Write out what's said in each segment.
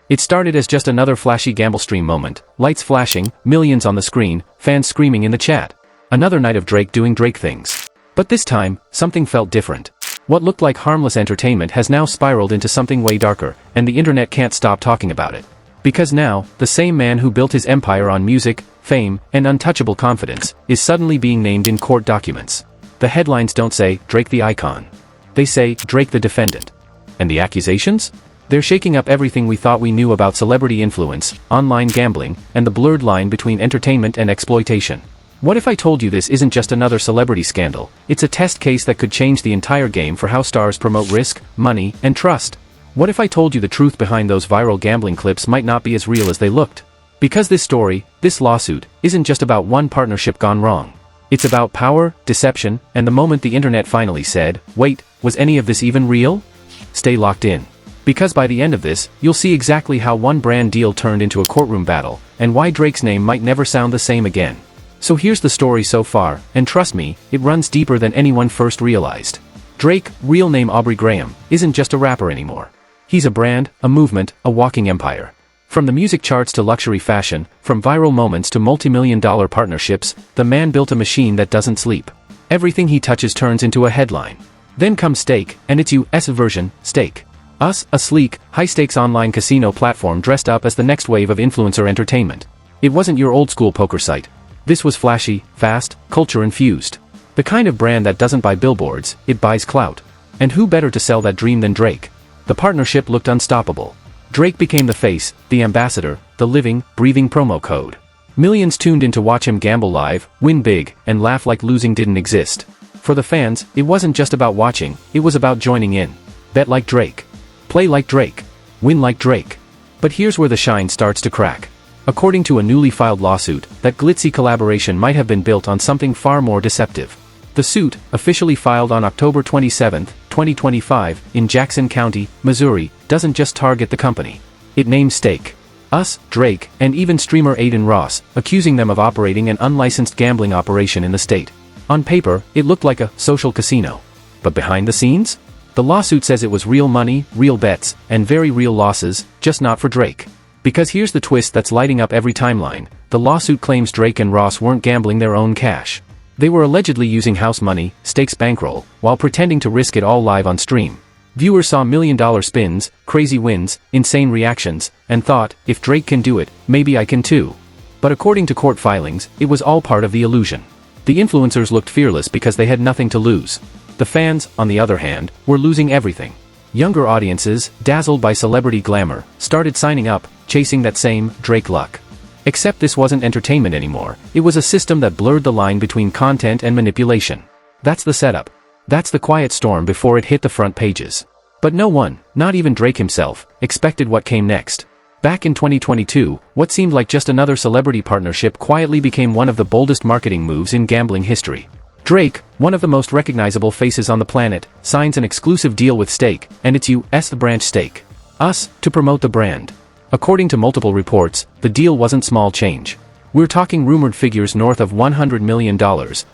It started as just another flashy gamble stream moment, lights flashing, millions on the screen, fans screaming in the chat. Another night of Drake doing Drake things. But this time, something felt different. What looked like harmless entertainment has now spiraled into something way darker, and the internet can't stop talking about it. Because now, the same man who built his empire on music, fame, and untouchable confidence, is suddenly being named in court documents. The headlines don't say, Drake the icon. They say, Drake the defendant. And the accusations? They're shaking up everything we thought we knew about celebrity influence, online gambling, and the blurred line between entertainment and exploitation. What if I told you this isn't just another celebrity scandal? It's a test case that could change the entire game for how stars promote risk, money, and trust. What if I told you the truth behind those viral gambling clips might not be as real as they looked? Because this story, this lawsuit, isn't just about one partnership gone wrong. It's about power, deception, and the moment the internet finally said, wait, was any of this even real? Stay locked in. Because by the end of this, you'll see exactly how one brand deal turned into a courtroom battle, and why Drake's name might never sound the same again. So here's the story so far, and trust me, it runs deeper than anyone first realized. Drake, real name Aubrey Graham, isn't just a rapper anymore. He's a brand, a movement, a walking empire. From the music charts to luxury fashion, from viral moments to multi-million-dollar partnerships, the man built a machine that doesn't sleep. Everything he touches turns into a headline. Then comes Stake, and its U.S. version, Stake. Us, a sleek, high-stakes online casino platform dressed up as the next wave of influencer entertainment. It wasn't your old-school poker site. This was flashy, fast, culture-infused. The kind of brand that doesn't buy billboards, it buys clout. And who better to sell that dream than Drake? The partnership looked unstoppable. Drake became the face, the ambassador, the living, breathing promo code. Millions tuned in to watch him gamble live, win big, and laugh like losing didn't exist. For the fans, it wasn't just about watching, it was about joining in. Bet like Drake. Play like Drake. Win like Drake. But here's where the shine starts to crack. According to a newly filed lawsuit, that glitzy collaboration might have been built on something far more deceptive. The suit, officially filed on October 27, 2025, in Jackson County, Missouri, doesn't just target the company. It names Stake, Us, Drake, and even streamer Adin, accusing them of operating an unlicensed gambling operation in the state. On paper, it looked like a social casino. But behind the scenes? The lawsuit says it was real money, real bets, and very real losses, just not for Drake. Because here's the twist that's lighting up every timeline. The lawsuit claims Drake and Ross weren't gambling their own cash. They were allegedly using house money, Stake's bankroll, while pretending to risk it all live on stream. Viewers saw million-dollar spins, crazy wins, insane reactions, and thought, if Drake can do it, maybe I can too. But according to court filings, it was all part of the illusion. The influencers looked fearless because they had nothing to lose. The fans, on the other hand, were losing everything. Younger audiences, dazzled by celebrity glamour, started signing up, chasing that same Drake luck. Except this wasn't entertainment anymore, it was a system that blurred the line between content and manipulation. That's the setup. That's the quiet storm before it hit the front pages. But no one, not even Drake himself, expected what came next. Back in 2022, what seemed like just another celebrity partnership quietly became one of the boldest marketing moves in gambling history. Drake, one of the most recognizable faces on the planet, signs an exclusive deal with Stake, and its U.S. branch Stake, Us, to promote the brand. According to multiple reports, the deal wasn't small change. We're talking rumored figures north of $100 million,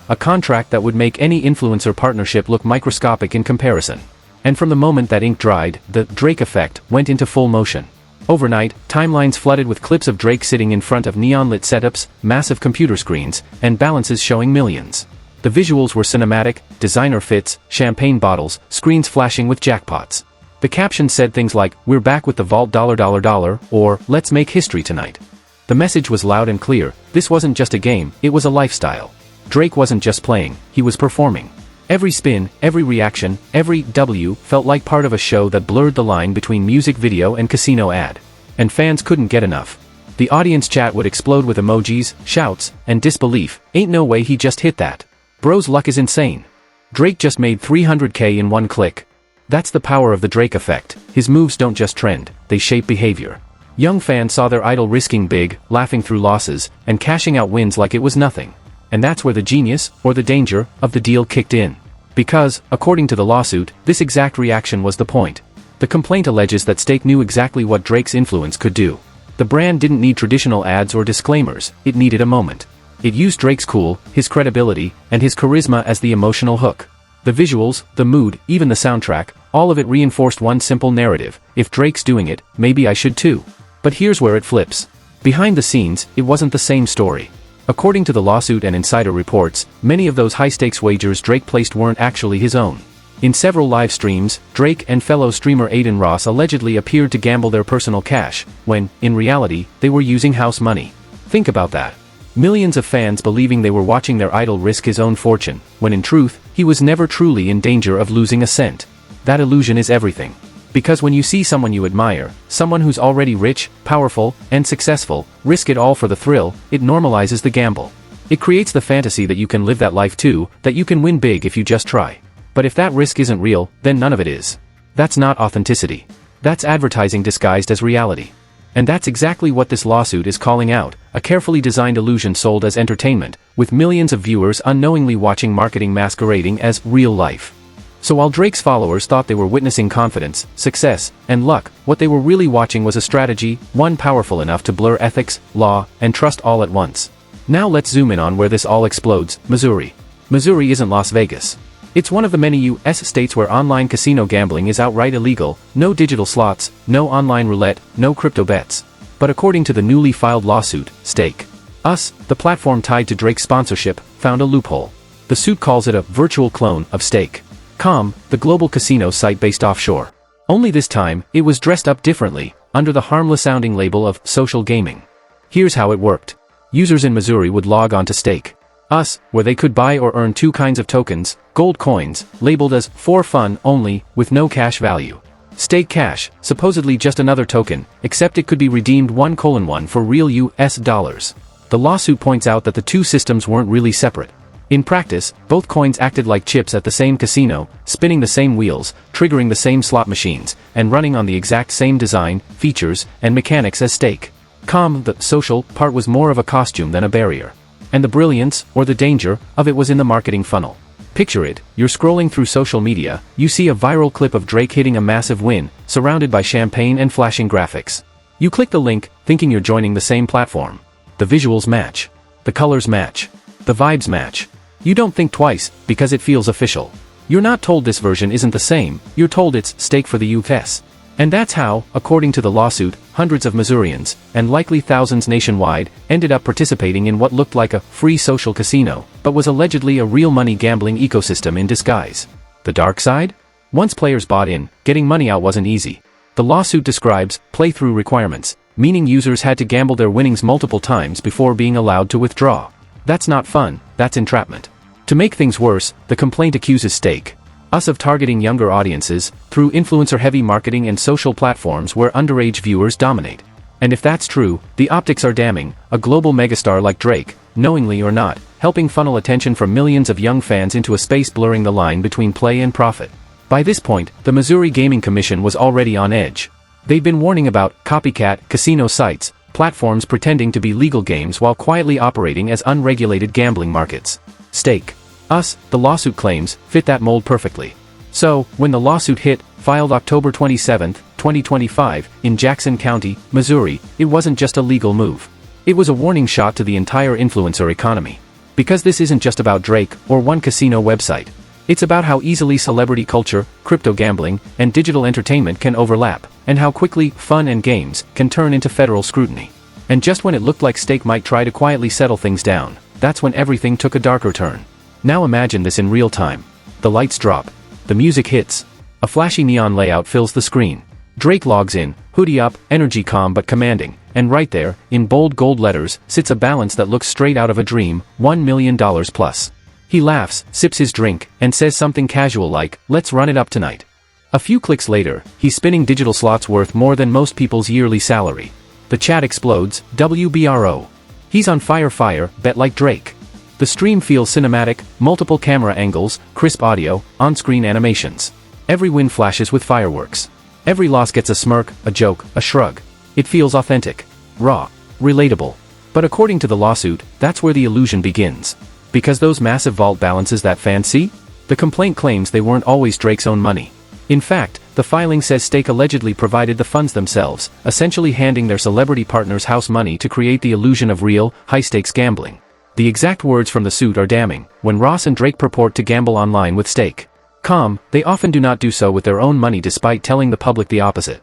a contract that would make any influencer partnership look microscopic in comparison. And from the moment that ink dried, the Drake effect went into full motion. Overnight, timelines flooded with clips of Drake sitting in front of neon-lit setups, massive computer screens, and balances showing millions. The visuals were cinematic, designer fits, champagne bottles, screens flashing with jackpots. The caption said things like, "We're back with the vault $, or "Let's make history tonight." The message was loud and clear, this wasn't just a game, it was a lifestyle. Drake wasn't just playing, he was performing. Every spin, every reaction, every W felt like part of a show that blurred the line between music video and casino ad. And fans couldn't get enough. The audience chat would explode with emojis, shouts, and disbelief. Ain't no way he just hit that. Bro's luck is insane. Drake just made $300K in one click. That's the power of the Drake effect. His moves don't just trend, they shape behavior. Young fans saw their idol risking big, laughing through losses, and cashing out wins like it was nothing. And that's where the genius, or the danger, of the deal kicked in. Because, according to the lawsuit, this exact reaction was the point. The complaint alleges that Stake knew exactly what Drake's influence could do. The brand didn't need traditional ads or disclaimers, it needed a moment. It used Drake's cool, his credibility, and his charisma as the emotional hook. The visuals, the mood, even the soundtrack, all of it reinforced one simple narrative: if Drake's doing it, maybe I should too. But here's where it flips. Behind the scenes, it wasn't the same story. According to the lawsuit and insider reports, many of those high-stakes wagers Drake placed weren't actually his own. In several live streams, Drake and fellow streamer Adin allegedly appeared to gamble their personal cash, when, in reality, they were using house money. Think about that. Millions of fans believing they were watching their idol risk his own fortune, when in truth, he was never truly in danger of losing a cent. That illusion is everything. Because when you see someone you admire, someone who's already rich, powerful, and successful, risk it all for the thrill, it normalizes the gamble. It creates the fantasy that you can live that life too, that you can win big if you just try. But if that risk isn't real, then none of it is. That's not authenticity. That's advertising disguised as reality. And that's exactly what this lawsuit is calling out, a carefully designed illusion sold as entertainment, with millions of viewers unknowingly watching marketing masquerading as real life. So while Drake's followers thought they were witnessing confidence, success, and luck, what they were really watching was a strategy, one powerful enough to blur ethics, law, and trust all at once. Now let's zoom in on where this all explodes, Missouri. Missouri isn't Las Vegas. It's one of the many U.S. states where online casino gambling is outright illegal, no digital slots, no online roulette, no crypto bets. But according to the newly filed lawsuit, Stake Us, the platform tied to Drake's sponsorship, found a loophole. The suit calls it a virtual clone of Stake.com, the global casino site based offshore. Only this time, it was dressed up differently, under the harmless-sounding label of social gaming. Here's how it worked. Users in Missouri would log on to Stake Us, where they could buy or earn two kinds of tokens, gold coins, labeled as for fun only, with no cash value. Stake Cash, supposedly just another token, except it could be redeemed 1:1 for real US dollars. The lawsuit points out that the two systems weren't really separate. In practice, both coins acted like chips at the same casino, spinning the same wheels, triggering the same slot machines, and running on the exact same design, features, and mechanics as Stake.com. The social part was more of a costume than a barrier. And the brilliance, or the danger, of it was in the marketing funnel. Picture it, you're scrolling through social media, you see a viral clip of Drake hitting a massive win, surrounded by champagne and flashing graphics. You click the link, thinking you're joining the same platform. The visuals match. The colors match. The vibes match. You don't think twice, because it feels official. You're not told this version isn't the same, you're told it's Stake for the US. And that's how, according to the lawsuit, hundreds of Missourians, and likely thousands nationwide, ended up participating in what looked like a free social casino, but was allegedly a real money gambling ecosystem in disguise. The dark side? Once players bought in, getting money out wasn't easy. The lawsuit describes playthrough requirements, meaning users had to gamble their winnings multiple times before being allowed to withdraw. That's not fun, that's entrapment. To make things worse, the complaint accuses Stake Us of targeting younger audiences, through influencer-heavy marketing and social platforms where underage viewers dominate. And if that's true, the optics are damning, a global megastar like Drake, knowingly or not, helping funnel attention from millions of young fans into a space blurring the line between play and profit. By this point, the Missouri Gaming Commission was already on edge. They'd been warning about copycat casino sites, platforms pretending to be legal games while quietly operating as unregulated gambling markets. Stake Us, the lawsuit claims, fit that mold perfectly. So, when the lawsuit hit, filed October 27, 2025, in Jackson County, Missouri, it wasn't just a legal move. It was a warning shot to the entire influencer economy. Because this isn't just about Drake, or one casino website. It's about how easily celebrity culture, crypto gambling, and digital entertainment can overlap, and how quickly fun and games can turn into federal scrutiny. And just when it looked like Stake might try to quietly settle things down, that's when everything took a darker turn. Now imagine this in real time. The lights drop. The music hits. A flashy neon layout fills the screen. Drake logs in, hoodie up, energy calm but commanding, and right there, in bold gold letters, sits a balance that looks straight out of a dream, $1 million plus. He laughs, sips his drink, and says something casual like, "Let's run it up tonight." A few clicks later, he's spinning digital slots worth more than most people's yearly salary. The chat explodes, WBRO. He's on fire, bet like Drake. The stream feels cinematic, multiple camera angles, crisp audio, on-screen animations. Every win flashes with fireworks. Every loss gets a smirk, a joke, a shrug. It feels authentic, raw, relatable. But according to the lawsuit, that's where the illusion begins. Because those massive vault balances that fans see? The complaint claims they weren't always Drake's own money. In fact, the filing says Stake allegedly provided the funds themselves, essentially handing their celebrity partners house money to create the illusion of real, high-stakes gambling. The exact words from the suit are damning. When Ross and Drake purport to gamble online with Stake.com, they often do not do so with their own money despite telling the public the opposite.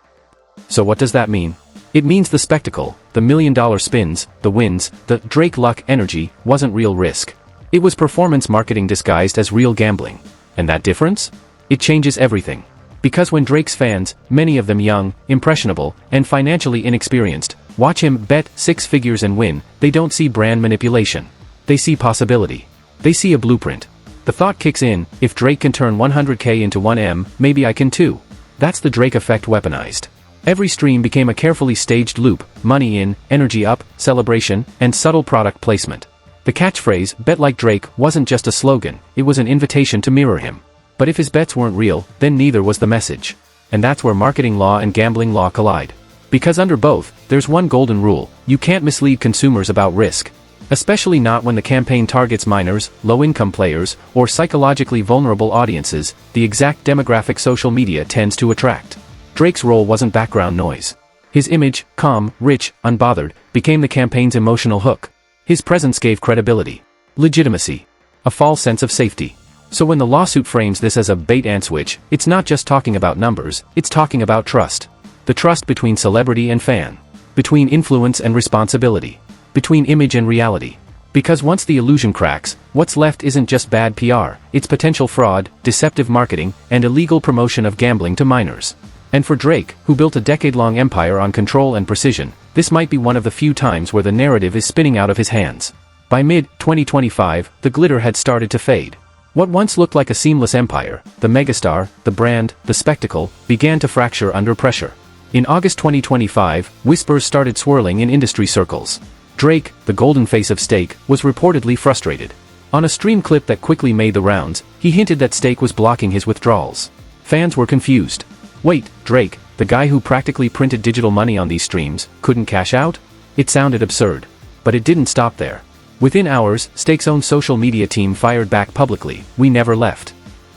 So what does that mean? It means the spectacle, the million-dollar spins, the wins, the Drake luck energy, wasn't real risk. It was performance marketing disguised as real gambling. And that difference? It changes everything. Because when Drake's fans, many of them young, impressionable, and financially inexperienced, watch him bet 6 figures and win, they don't see brand manipulation. They see possibility. They see a blueprint. The thought kicks in, if Drake can turn 100K into 1M, maybe I can too. That's the Drake effect weaponized. Every stream became a carefully staged loop, money in, energy up, celebration, and subtle product placement. The catchphrase, bet like Drake, wasn't just a slogan, it was an invitation to mirror him. But if his bets weren't real, then neither was the message. And that's where marketing law and gambling law collide. Because under both, there's one golden rule: you can't mislead consumers about risk. Especially not when the campaign targets minors, low-income players, or psychologically vulnerable audiences, the exact demographic social media tends to attract. Drake's role wasn't background noise. His image, calm, rich, unbothered, became the campaign's emotional hook. His presence gave credibility, legitimacy, a false sense of safety. So when the lawsuit frames this as a bait-and switch, it's not just talking about numbers, it's talking about trust. The trust between celebrity and fan. Between influence and responsibility. Between image and reality. Because once the illusion cracks, what's left isn't just bad PR, it's potential fraud, deceptive marketing, and illegal promotion of gambling to minors. And for Drake, who built a decade-long empire on control and precision, this might be one of the few times where the narrative is spinning out of his hands. By mid-2025, the glitter had started to fade. What once looked like a seamless empire, the megastar, the brand, the spectacle, began to fracture under pressure. In August 2025, whispers started swirling in industry circles. Drake, the golden face of Stake, was reportedly frustrated. On a stream clip that quickly made the rounds, he hinted that Stake was blocking his withdrawals. Fans were confused. Wait, Drake, the guy who practically printed digital money on these streams, couldn't cash out? It sounded absurd. But it didn't stop there. Within hours, Stake's own social media team fired back publicly, "We never left."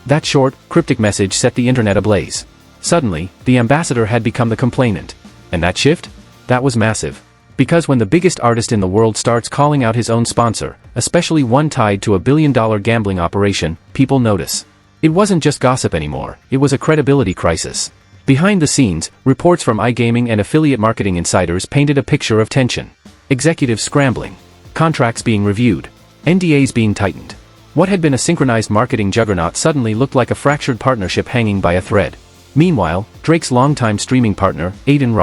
That short, cryptic message set the internet ablaze. Suddenly, the ambassador had become the complainant. And that shift? That was massive. Because when the biggest artist in the world starts calling out his own sponsor, especially one tied to a billion-dollar gambling operation, people notice. It wasn't just gossip anymore, it was a credibility crisis. Behind the scenes, reports from iGaming and affiliate marketing insiders painted a picture of tension. Executives scrambling. Contracts being reviewed. NDAs being tightened. What had been a synchronized marketing juggernaut suddenly looked like a fractured partnership hanging by a thread. Meanwhile, Drake's longtime streaming partner, Adin,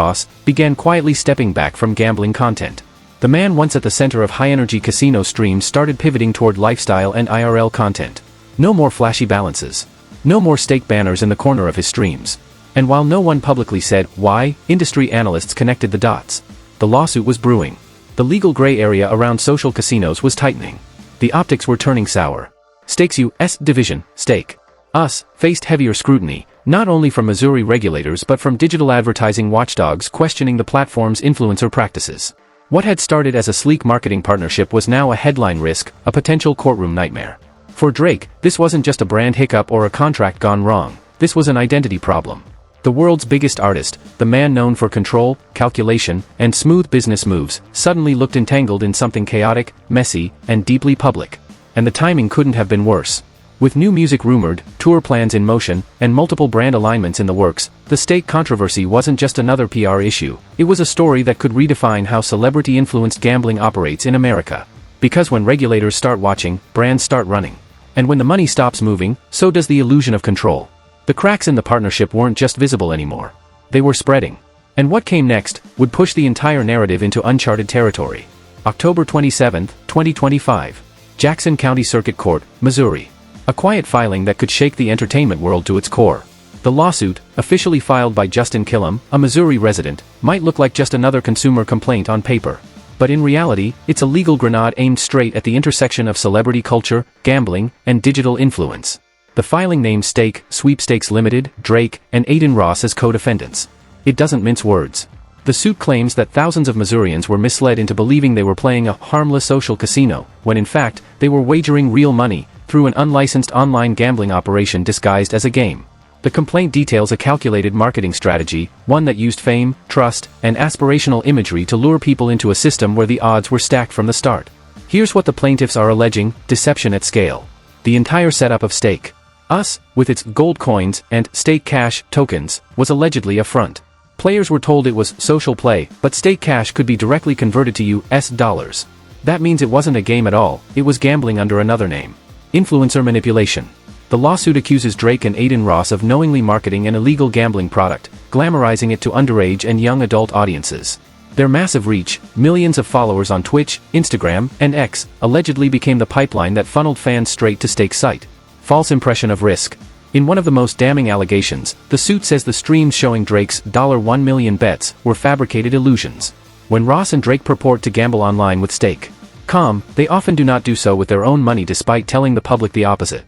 began quietly stepping back from gambling content. The man once at the center of high-energy casino streams started pivoting toward lifestyle and IRL content. No more flashy balances. No more stake banners in the corner of his streams. And while no one publicly said why, industry analysts connected the dots. The lawsuit was brewing. The legal gray area around social casinos was tightening. The optics were turning sour. Stake's U.S. division, Stake Us, faced heavier scrutiny, not only from Missouri regulators but from digital advertising watchdogs questioning the platform's influencer practices. What had started as a sleek marketing partnership was now a headline risk, a potential courtroom nightmare. For Drake, this wasn't just a brand hiccup or a contract gone wrong, this was an identity problem. The world's biggest artist, the man known for control, calculation, and smooth business moves, suddenly looked entangled in something chaotic, messy, and deeply public. And the timing couldn't have been worse. With new music rumored, tour plans in motion, and multiple brand alignments in the works, the Stake controversy wasn't just another PR issue, it was a story that could redefine how celebrity-influenced gambling operates in America. Because when regulators start watching, brands start running. And when the money stops moving, so does the illusion of control. The cracks in the partnership weren't just visible anymore. They were spreading. And what came next would push the entire narrative into uncharted territory. October 27, 2025. Jackson County Circuit Court, Missouri. A quiet filing that could shake the entertainment world to its core. The lawsuit, officially filed by Justin Killam, a Missouri resident, might look like just another consumer complaint on paper. But in reality, it's a legal grenade aimed straight at the intersection of celebrity culture, gambling, and digital influence. The filing names Stake, Sweepstakes Limited, Drake, and Adin as co-defendants. It doesn't mince words. The suit claims that thousands of Missourians were misled into believing they were playing a harmless social casino, when in fact, they were wagering real money through an unlicensed online gambling operation disguised as a game. The complaint details a calculated marketing strategy, one that used fame, trust, and aspirational imagery to lure people into a system where the odds were stacked from the start. Here's what the plaintiffs are alleging: deception at scale. The entire setup of Stake Us, with its gold coins and Stake Cash tokens, was allegedly a front. Players were told it was social play, but stake cash could be directly converted to US dollars. That means it wasn't a game at all, it was gambling under another name. Influencer manipulation. The lawsuit accuses Drake and Adin Ross of knowingly marketing an illegal gambling product, glamorizing it to underage and young adult audiences. Their massive reach, millions of followers on Twitch, Instagram, and X, allegedly became the pipeline that funneled fans straight to stake site. False impression of risk. In one of the most damning allegations, the suit says the streams showing Drake's $1 million bets were fabricated illusions. When Ross and Drake purport to gamble online with stake.com, they often do not do so with their own money despite telling the public the opposite.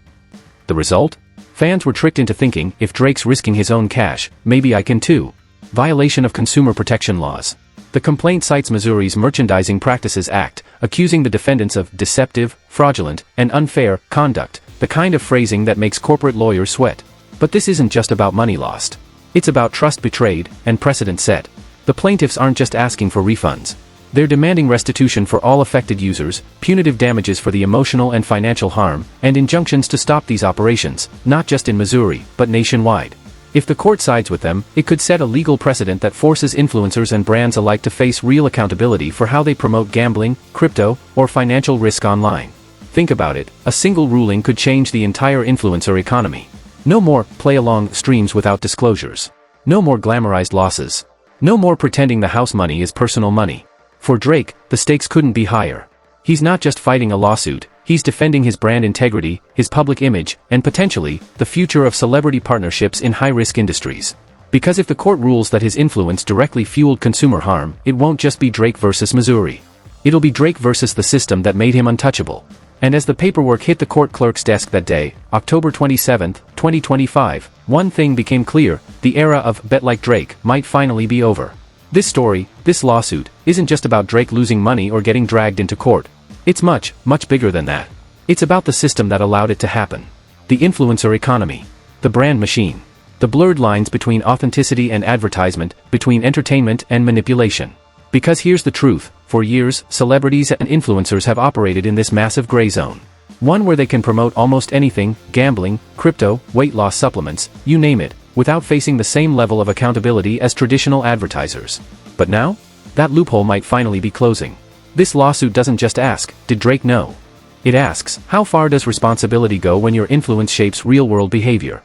The result? Fans were tricked into thinking, if Drake's risking his own cash, maybe I can too. Violation of consumer protection laws. The complaint cites Missouri's Merchandising Practices Act, accusing the defendants of deceptive, fraudulent, and unfair conduct, the kind of phrasing that makes corporate lawyers sweat. But this isn't just about money lost. It's about trust betrayed and precedent set. The plaintiffs aren't just asking for refunds. They're demanding restitution for all affected users, punitive damages for the emotional and financial harm, and injunctions to stop these operations, not just in Missouri, but nationwide. If the court sides with them, it could set a legal precedent that forces influencers and brands alike to face real accountability for how they promote gambling, crypto, or financial risk online. Think about it, a single ruling could change the entire influencer economy. No more play-along streams without disclosures. No more glamorized losses. No more pretending the house money is personal money. For Drake, the stakes couldn't be higher. He's not just fighting a lawsuit, he's defending his brand integrity, his public image, and potentially, the future of celebrity partnerships in high-risk industries. Because if the court rules that his influence directly fueled consumer harm, it won't just be Drake versus Missouri. It'll be Drake versus the system that made him untouchable. And as the paperwork hit the court clerk's desk that day, October 27, 2025, one thing became clear: the era of "bet like Drake" might finally be over. This story, this lawsuit, isn't just about Drake losing money or getting dragged into court. It's much, much bigger than that. It's about the system that allowed it to happen. The influencer economy. The brand machine. The blurred lines between authenticity and advertisement, between entertainment and manipulation. Because here's the truth, for years, celebrities and influencers have operated in this massive gray zone. One where they can promote almost anything, gambling, crypto, weight loss supplements, you name it, without facing the same level of accountability as traditional advertisers. But now? That loophole might finally be closing. This lawsuit doesn't just ask, did Drake know? It asks, how far does responsibility go when your influence shapes real-world behavior?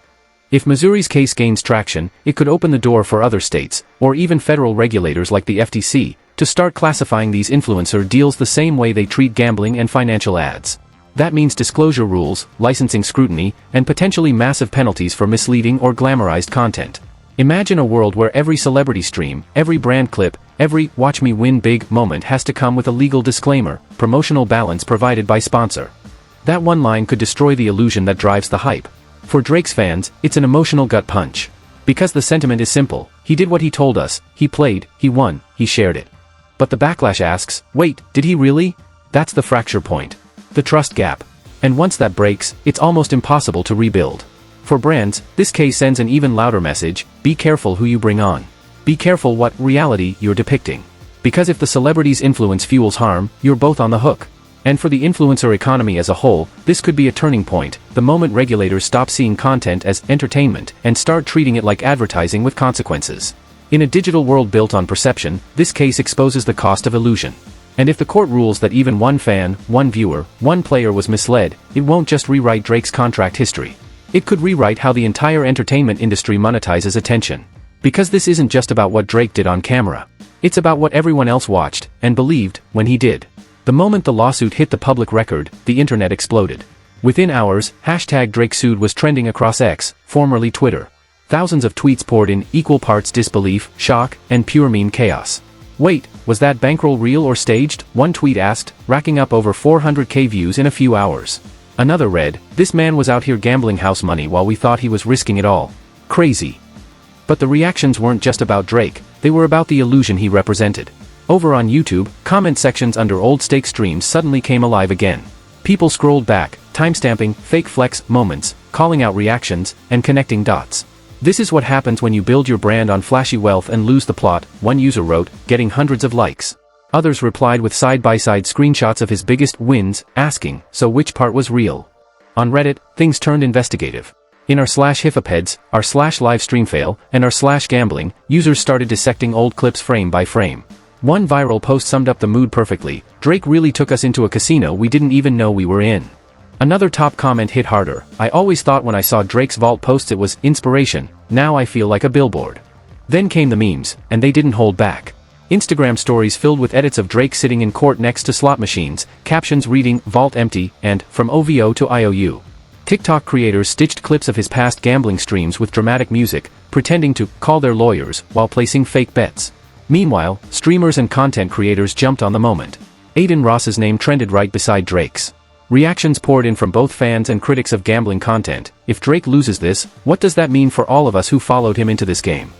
If Missouri's case gains traction, it could open the door for other states, or even federal regulators like the FTC, to start classifying these influencer deals the same way they treat gambling and financial ads. That means disclosure rules, licensing scrutiny, and potentially massive penalties for misleading or glamorized content. Imagine a world where every celebrity stream, every brand clip, every "watch me win big" moment has to come with a legal disclaimer, promotional balance provided by sponsor. That one line could destroy the illusion that drives the hype. For Drake's fans, it's an emotional gut punch. Because the sentiment is simple: he did what he told us, he played, he won, he shared it. But the backlash asks, wait, did he really? That's the fracture point. The trust gap. And once that breaks, it's almost impossible to rebuild. For brands, this case sends an even louder message: be careful who you bring on. Be careful what reality you're depicting. Because if the celebrity's influence fuels harm, you're both on the hook. And for the influencer economy as a whole, this could be a turning point, the moment regulators stop seeing content as entertainment and start treating it like advertising with consequences. In a digital world built on perception, this case exposes the cost of illusion. And if the court rules that even one fan, one viewer, one player was misled, it won't just rewrite Drake's contract history. It could rewrite how the entire entertainment industry monetizes attention. Because this isn't just about what Drake did on camera. It's about what everyone else watched and believed when he did. The moment the lawsuit hit the public record, the internet exploded. Within hours, #DrakeSued was trending across X, formerly Twitter. Thousands of tweets poured in, equal parts disbelief, shock, and pure meme chaos. Wait, was that bankroll real or staged? One tweet asked, racking up over 400k views in a few hours. Another read, this man was out here gambling house money while we thought he was risking it all. Crazy. But the reactions weren't just about Drake, they were about the illusion he represented. Over on YouTube, comment sections under old stake streams suddenly came alive again. People scrolled back, timestamping fake flex moments, calling out reactions, and connecting dots. This is what happens when you build your brand on flashy wealth and lose the plot, one user wrote, getting hundreds of likes. Others replied with side-by-side screenshots of his biggest wins, asking, so which part was real? On Reddit, things turned investigative. In our /hifapeds, our /livestream fail, and our /gambling, users started dissecting old clips frame by frame. One viral post summed up the mood perfectly: Drake really took us into a casino we didn't even know we were in. Another top comment hit harder: I always thought when I saw Drake's vault posts it was inspiration, now I feel like a billboard. Then came the memes, and they didn't hold back. Instagram stories filled with edits of Drake sitting in court next to slot machines, captions reading, vault empty, and, from OVO to IOU. TikTok creators stitched clips of his past gambling streams with dramatic music, pretending to call their lawyers while placing fake bets. Meanwhile, streamers and content creators jumped on the moment. Adin Ross's name trended right beside Drake's. Reactions poured in from both fans and critics of gambling content. If Drake loses this, what does that mean for all of us who followed him into this game?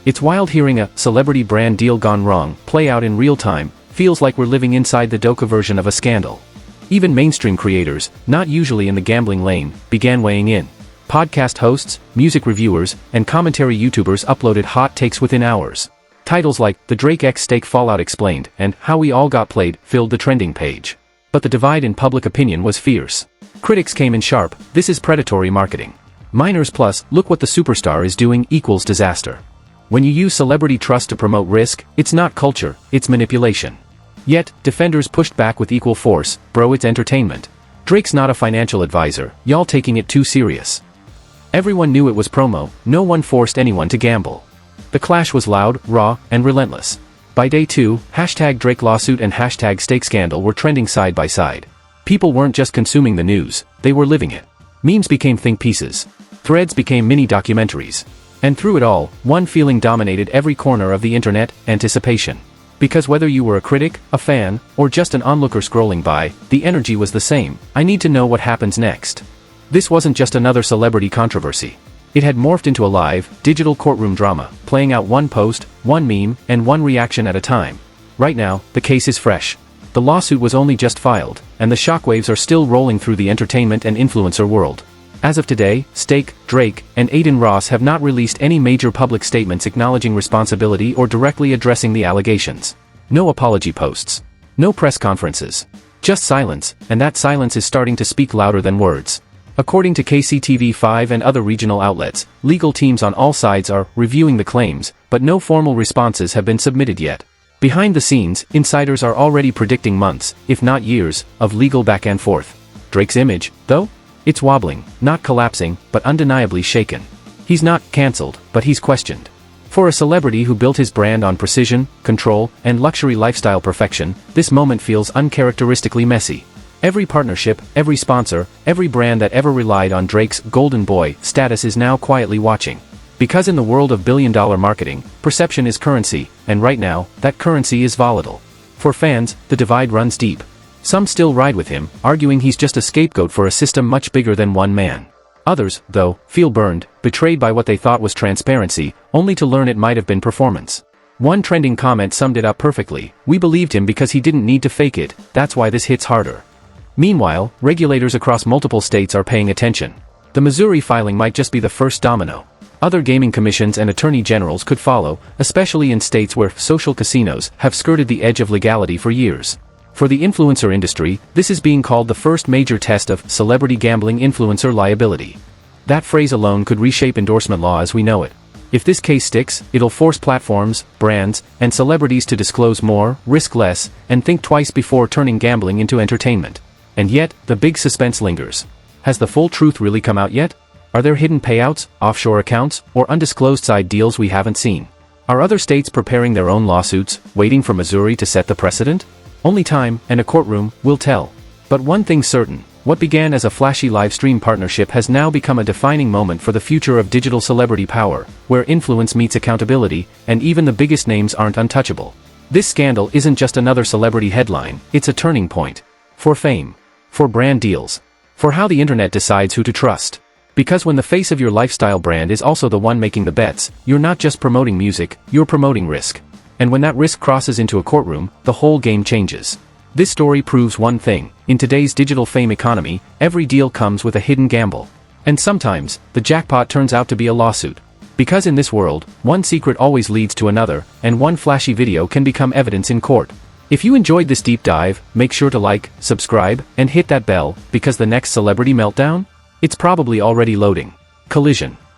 It's wild hearing a celebrity brand deal gone wrong play out in real time. Feels like we're living inside the doca version of a scandal. Even mainstream creators, not usually in the gambling lane, began weighing in. Podcast hosts, music reviewers, and commentary YouTubers uploaded hot takes within hours. Titles like The Drake X Stake Fallout Explained and How We All Got Played filled the trending page. But the divide in public opinion was fierce. Critics came in sharp: this is predatory marketing. Minors plus, look what the superstar is doing equals disaster. When you use celebrity trust to promote risk, it's not culture, it's manipulation. Yet, defenders pushed back with equal force: bro, it's entertainment. Drake's not a financial advisor, y'all taking it too serious. Everyone knew it was promo, no one forced anyone to gamble. The clash was loud, raw, and relentless. By day 2, #Drake lawsuit and #stake scandal were trending side by side. People weren't just consuming the news, they were living it. Memes became think pieces. Threads became mini documentaries. And through it all, one feeling dominated every corner of the internet: anticipation. Because whether you were a critic, a fan, or just an onlooker scrolling by, the energy was the same: I need to know what happens next. This wasn't just another celebrity controversy. It had morphed into a live, digital courtroom drama, playing out one post, one meme, and one reaction at a time. Right now, the case is fresh. The lawsuit was only just filed, and the shockwaves are still rolling through the entertainment and influencer world. As of today, Stake, Drake, and Adin Ross have not released any major public statements acknowledging responsibility or directly addressing the allegations. No apology posts. No press conferences. Just silence, and that silence is starting to speak louder than words. According to KCTV5 and other regional outlets, legal teams on all sides are reviewing the claims, but no formal responses have been submitted yet. Behind the scenes, insiders are already predicting months, if not years, of legal back and forth. Drake's image, though? It's wobbling, not collapsing, but undeniably shaken. He's not cancelled, but he's questioned. For a celebrity who built his brand on precision, control, and luxury lifestyle perfection, this moment feels uncharacteristically messy. Every partnership, every sponsor, every brand that ever relied on Drake's golden boy status is now quietly watching. Because in the world of billion-dollar marketing, perception is currency, and right now, that currency is volatile. For fans, the divide runs deep. Some still ride with him, arguing he's just a scapegoat for a system much bigger than one man. Others, though, feel burned, betrayed by what they thought was transparency, only to learn it might have been performance. One trending comment summed it up perfectly: we believed him because he didn't need to fake it, that's why this hits harder. Meanwhile, regulators across multiple states are paying attention. The Missouri filing might just be the first domino. Other gaming commissions and attorney generals could follow, especially in states where social casinos have skirted the edge of legality for years. For the influencer industry, this is being called the first major test of celebrity gambling influencer liability. That phrase alone could reshape endorsement law as we know it. If this case sticks, it'll force platforms, brands, and celebrities to disclose more, risk less, and think twice before turning gambling into entertainment. And yet, the big suspense lingers. Has the full truth really come out yet? Are there hidden payouts, offshore accounts, or undisclosed side deals we haven't seen? Are other states preparing their own lawsuits, waiting for Missouri to set the precedent? Only time, and a courtroom, will tell. But one thing's certain: what began as a flashy live stream partnership has now become a defining moment for the future of digital celebrity power, where influence meets accountability, and even the biggest names aren't untouchable. This scandal isn't just another celebrity headline, it's a turning point. For fame. For brand deals. For how the internet decides who to trust. Because when the face of your lifestyle brand is also the one making the bets, you're not just promoting music, you're promoting risk. And when that risk crosses into a courtroom, the whole game changes. This story proves one thing: in today's digital fame economy, every deal comes with a hidden gamble. And sometimes, the jackpot turns out to be a lawsuit. Because in this world, one secret always leads to another, and one flashy video can become evidence in court. If you enjoyed this deep dive, make sure to like, subscribe, and hit that bell, because the next celebrity meltdown? It's probably already loading. Collision.